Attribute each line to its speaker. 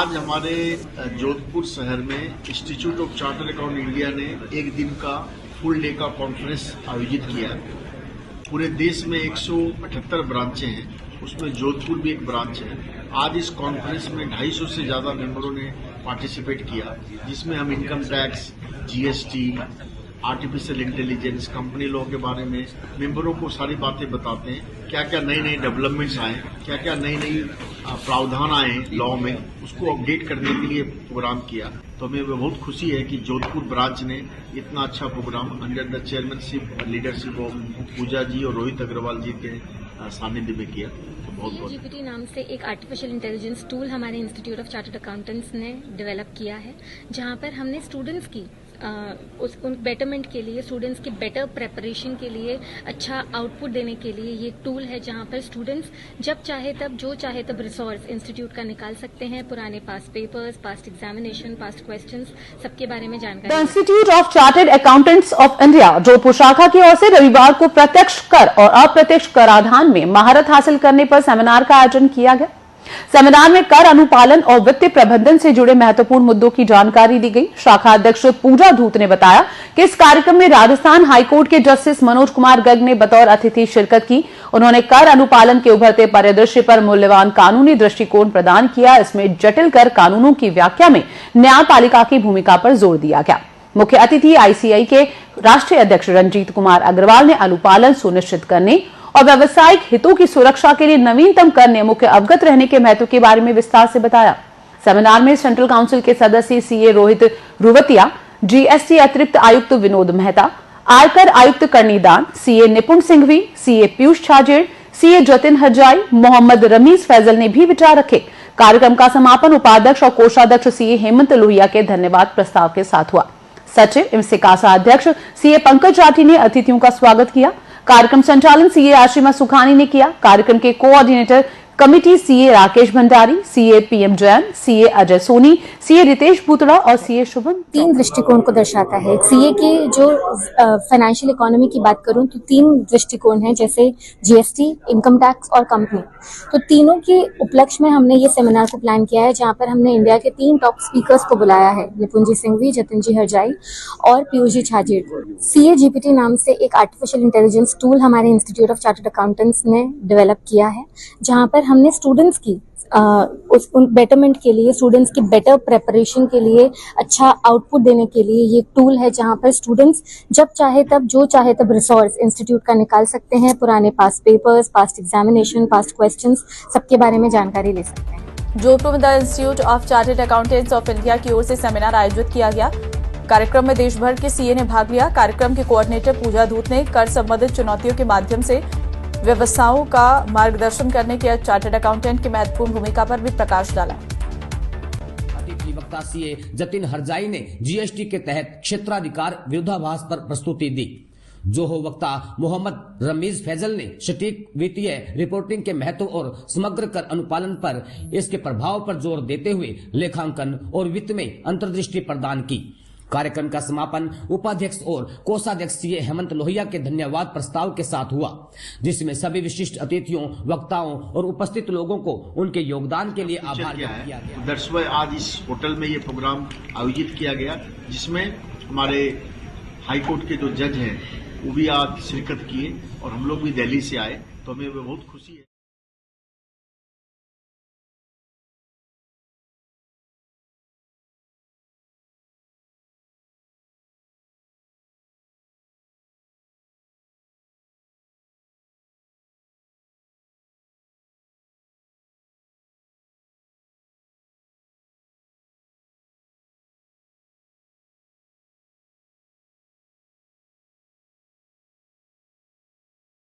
Speaker 1: आज हमारे जोधपुर शहर में institute of chartered accountant India ने एक दिन का फुल डे का कॉन्फ्रेंस आयोजित किया। पूरे देश में 178 ब्रांचें हैं, उसमें जोधपुर भी एक ब्रांच है। आज इस कॉन्फ्रेंस में 250 से ज्यादा मेंबरों ने पार्टिसिपेट किया, जिसमें हम income tax, GST, artificial intelligence, company law के बारे में मेंबरों को सारी बातें बताते हैं। क्या क्या नई नई डेवलपमेंट्स आए, क्या क्या नई नई प्रावधान आए लॉ में, उसको अपडेट करने के लिए प्रोग्राम किया। तो हमें बहुत खुशी है कि जोधपुर ब्रांच ने इतना अच्छा programme under the chairmanship leadership of Pooja ji और रोहित अग्रवाल जी के सानिध्य में किया। तो बहुत बहुत
Speaker 2: जीपीटी नाम से एक आर्टिफिशियल इंटेलिजेंस टूल हमारे इंस्टीट्यूट ऑफ चार्टर्ड अकाउंटेंट्स ने डेवलप किया है, जहां पर हमने स्टूडेंट्स की उन बेटरमेंट के लिए, स्टूडेंट्स की बेटर प्रेपरेशन के लिए, अच्छा आउटपुट देने के लिए ये टूल है, जहां पर स्टूडेंट्स जब चाहे तब, जो चाहे तब रिसोर्स इंस्टीट्यूट का निकाल सकते हैं। पुराने past papers, past examination, past questions, सबके बारे में जानकारी।
Speaker 3: The institute of chartered accountants of India Jodhpur शाखा की ओर से रविवार को प्रत्यक्ष कर और अप्रत्यक्ष कराधान में महारत हासिल करने पर सेमिनार का आयोजन किया गया। सेमिनार में कर अनुपालन और वित्तीय प्रबंधन से जुड़े महत्वपूर्ण मुद्दों की जानकारी दी गई। शाखा अध्यक्ष पूजा धूत ने बताया कि इस कार्यक्रम में राजस्थान हाईकोर्ट के जस्टिस मनोज कुमार गर्ग ने बतौर अतिथि शिरकत की। उन्होंने कर अनुपालन के उभरते परिदृश्य पर मूल्यवान कानूनी दृष्टिकोण प्रदान किया। इसमें जटिल कर कानूनों की व्याख्या में न्यायपालिका की भूमिका पर जोर दिया गया। मुख्य अतिथि आईसीआई के राष्ट्रीय अध्यक्ष रंजीत कुमार अग्रवाल ने अनुपालन सुनिश्चित करने और व्यावसायिक हितों की सुरक्षा के लिए नवीनतम कर नियमों के अवगत रहने के महत्व के बारे में विस्तार से बताया। सेमिनार में सेंट्रल काउंसिल के सदस्य सीए रोहित रुवतिया, जीएसटी अतिरिक्त आयुक्त विनोद मेहता, आयकर आयुक्त कर्णीदान, सीए निपुण सिंघवी, सीए पीयूष छाजेड़, सीए जतिन हरजाई, मोहम्मद रमीज फैजल ने भी विचार रखे। कार्यक्रम का समापन उपाध्यक्ष और कोषाध्यक्ष सीए हेमंत लोहिया के धन्यवाद प्रस्ताव के साथ हुआ। सचिव एवं सिकासा अध्यक्ष सीए पंकज राठी ने अतिथियों का स्वागत किया। कार्यक्रम संचालन सीए आशिमा सुखानी ने किया। कार्यक्रम के coordinator committee CA Rakesh Bhandari, CA PM Jain, CA Ajay Soni, CA Ritesh Bhutada और सीए शुभम।
Speaker 2: 3 दृष्टिकोण को दर्शाता है। सीए के जो फाइनेंशियल इकोनॉमी की बात करूं तो 3 दृष्टिकोण हैं, जैसे जीएसटी, इनकम टैक्स और कंपनी। तो तीनों के उपलक्ष्य में हमने ये सेमिनार को प्लान किया है, जहां पर हमने इंडिया के 3 टॉप स्पीकर्स को बुलाया है, निपुण जी सिंघवी, जतिन जी हरजाई और पीयूष जी छाजेड़ को। सीए जीपीटी नाम से एक आर्टिफिशियल इंटेलिजेंस टूल हमारे इंस्टीट्यूट ऑफ चार्टर्ड अकाउंटेंट्स ने डेवलप किया है, जहां पर हमने स्टूडेंट्स की उन बेटरमेंट के लिए, स्टूडेंट्स की बेटर प्रेपरेशन के लिए, अच्छा आउटपुट देने के लिए ये टूल है, जहां पर स्टूडेंट्स जब चाहे तब, जो चाहे तब रिसोर्स इंस्टीट्यूट का निकाल सकते हैं। पुराने past papers, past examination, past questions, सबके बारे में जानकारी ले सकते हैं।
Speaker 4: जोधपुर में the institute of chartered accountants of India की ओर से सेमिनार आयोजित किया गया। कार्यक्रम में देश भर के सीए ने भाग लिया। कार्यक्रम के कोऑर्डिनेटर पूजा धूत ने कर संबंधित चुनौतियों के माध्यम से व्यवसायों का मार्गदर्शन करने के चार्टर्ड अकाउंटेंट की महत्वपूर्ण भूमिका पर भी प्रकाश डाला।
Speaker 5: अतिथि वक्ता सीए जतिन हरजाई ने जीएसटी के तहत क्षेत्राधिकार विरोधाभास पर प्रस्तुति दी। जो हो वक्ता मोहम्मद रमीज फैजल ने सटीक वित्तीय रिपोर्टिंग के महत्व और समग्र कर अनुपालन पर इसके प्रभाव पर जोर देते हुए लेखांकन और वित्त में अंतर्दृष्टि प्रदान की। कार्यक्रम का समापन उपाध्यक्ष और कोषाध्यक्ष सीए हेमंत लोहिया के धन्यवाद प्रस्ताव के साथ हुआ, जिसमें सभी विशिष्ट अतिथियों, वक्ताओं और उपस्थित लोगों को उनके योगदान के लिए आभार व्यक्त किया गया।
Speaker 1: दरअसल आज इस होटल में ये प्रोग्राम आयोजित किया गया, जिसमें हमारे हाईकोर्ट के जो जज हैं वो भी आज शिरकत किए और हम लोग भी दिल्ली से आए, तो हमें बहुत खुशी है।